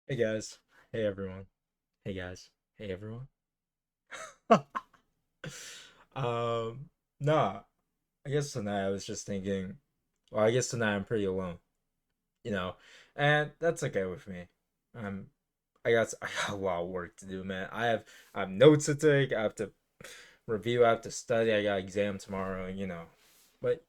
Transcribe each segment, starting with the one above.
Hey guys. Hey everyone. Hey guys. Hey everyone. um, nah. I guess tonight I was just thinking, well, I guess tonight I'm pretty alone, you know, and that's okay with me. Um, I got a lot of work to do, man. I have notes to take. I have to review. I have to study. I got exam tomorrow, But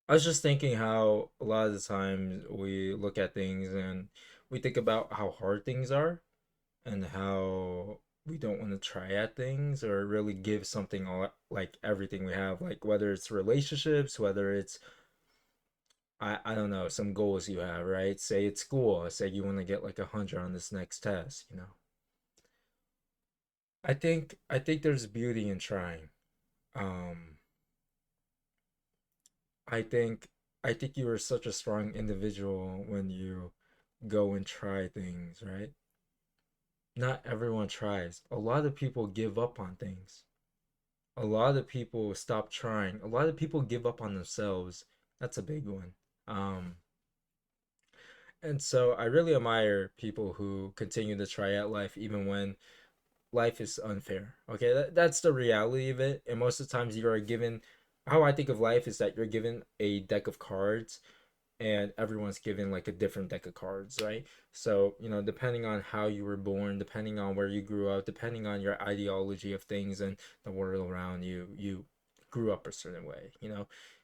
I was just thinking how a lot of the times we look at things and we think about how hard things are and how we don't want to try at things or really give something all like everything we have, like whether it's relationships, whether it's I don't know, some goals you have, right? Say it's school, say you want to get like 100 on this next test. I think there's beauty in trying. um i think I think you are such a strong individual when you go and try things, right? Not everyone tries. A lot of people give up on things. A lot of people stop trying. A lot of people give up on themselves. That's a big one. Um, and so I really admire people who continue to try out life even when life is unfair. Okay, that's the reality of it. And most of the times you are given, how I think of life is that you're given a deck of cards and everyone's given like a different deck of cards, right? So, depending on how you were born, depending on where you grew up, depending on your ideology of things and the world around you, you grew up a certain way.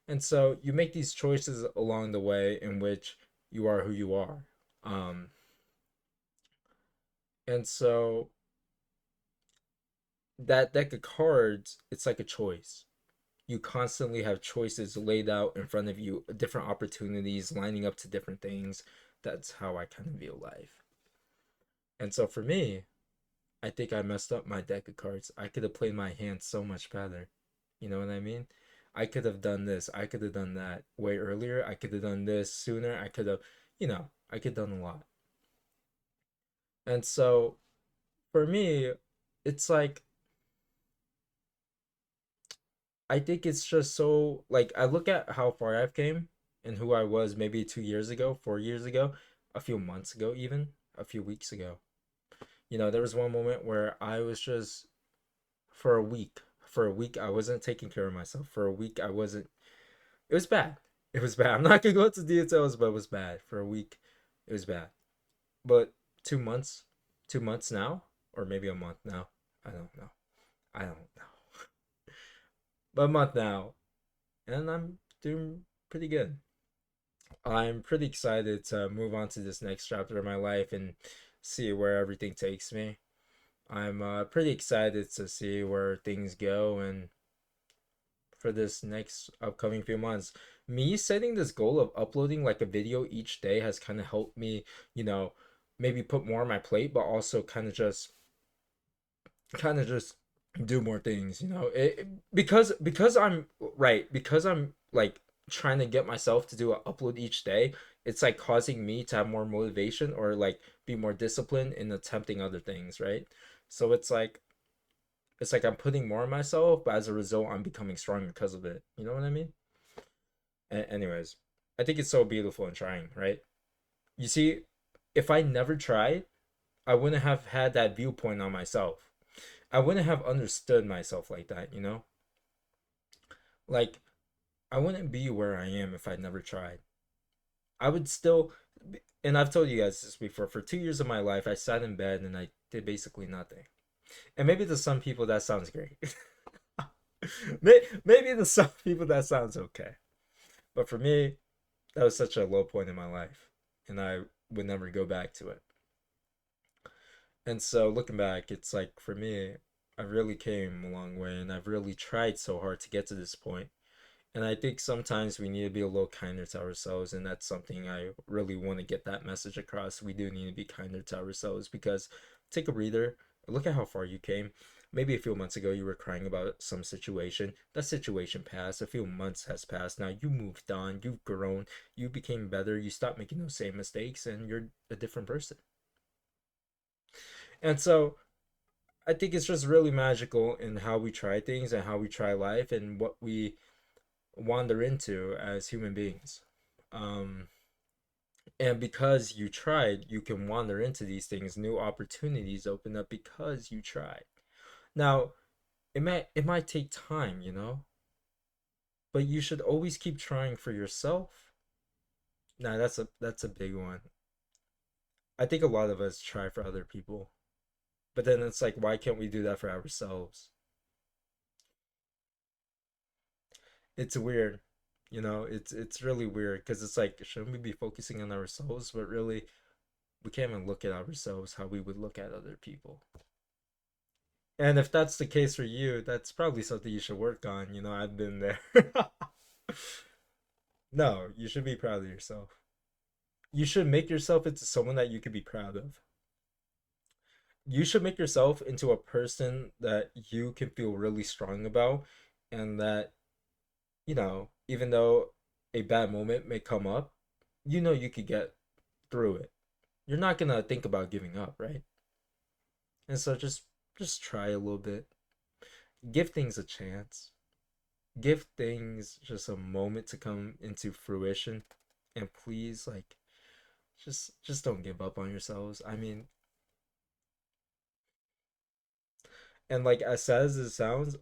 And so you make these choices along the way in which you are who you are. Um, and so that deck of cards, it's like a choice. You constantly have choices laid out in front of you, different opportunities lining up to different things. That's how I kind of view life. And so for me, I think I messed up my deck of cards. I could have played my hand so much better. You know what I mean? I could have done this. I could have done that way earlier. I could have done this sooner. I could have done a lot. And so for me, it's like I think it's just so like I look at how far I've came and who I was maybe 2 years ago, 4 years ago, a few months ago, even a few weeks ago. There was one moment where I was just for a week. For a week, I wasn't taking care of myself. For a week, I wasn't. It was bad. It was bad. I'm not gonna go into details, but it was bad. For a week, it was bad. But 2 months, 2 months now, or maybe a month now. I don't know. I don't know. But a month now, and I'm doing pretty good. I'm pretty excited to move on to this next chapter of my life and see where everything takes me. I'm pretty excited to see where things go and for this next upcoming few months. Me setting this goal of uploading like a video each day has kind of helped me, you know, maybe put more on my plate, but also kind of just do more things. Because I'm right, because I'm like trying to get myself to do an upload each day, it's like causing me to have more motivation or like be more disciplined in attempting other things, right? So it's like I'm putting more on myself, but as a result I'm becoming stronger because of it. You know what I mean? Anyways, I think it's so beautiful in trying, right? You see, if I never tried, I wouldn't have had that viewpoint on myself. I wouldn't have understood myself like that. Like, I wouldn't be where I am if I'd never tried. I would still, and I've told you guys this before, for 2 years of my life, I sat in bed and I did basically nothing. And maybe to some people that sounds great. Maybe to some people that sounds okay. But for me, that was such a low point in my life. And I would never go back to it. And so looking back, it's like for me, I really came a long way and I've really tried so hard to get to this point. And I think sometimes we need to be a little kinder to ourselves, and that's something I really want to get that message across. We do need to be kinder to ourselves because take a breather, look at how far you came. Maybe a few months ago you were crying about some situation. That situation passed. A few months has passed. Now you moved on. You've grown. You became better. You stopped making those same mistakes, and you're a different person. And so I think it's just really magical in how we try things and how we try life and what we wander into as human beings. Um, And because you tried, you can wander into these things. New opportunities open up because you tried. Now, it might take time, but you should always keep trying for yourself. Nah, that's a big one. I think a lot of us try for other people, but then it's like, why can't we do that for ourselves? It's weird, it's really weird because it's like, shouldn't we be focusing on ourselves? But really, we can't even look at ourselves how we would look at other people. And if that's the case for you, that's probably something you should work on. I've been there. No, you should be proud of yourself. You should make yourself into someone that you could be proud of. You should make yourself into a person that you can feel really strong about, and that, even though a bad moment may come up, you could get through it. You're not gonna think about giving up, right? And so just try a little bit. Give things a chance. Give things just a moment to come into fruition. And please, like, just don't give up on yourselves. I mean, and like, as sad as it sounds,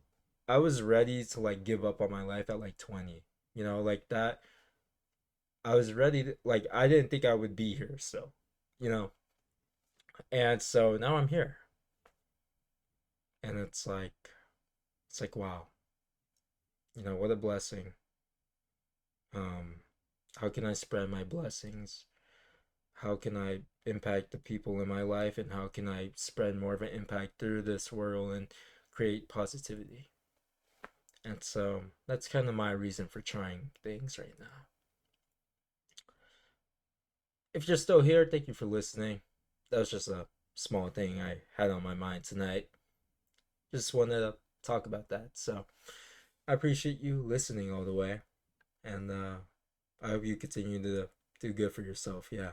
I was ready to like give up on my life at like 20. Like that. I was ready to, like, I didn't think I would be here, so, you know. And so now I'm here. And it's like wow. What a blessing. Um how can I spread my blessings? How can I impact the people in my life, and how can I spread more of an impact through this world and create positivity? And so that's kind of my reason for trying things right now. If you're still here, thank you for listening. That was just a small thing I had on my mind tonight. Just wanted to talk about that. So I appreciate you listening all the way. And I hope you continue to do good for yourself. Yeah.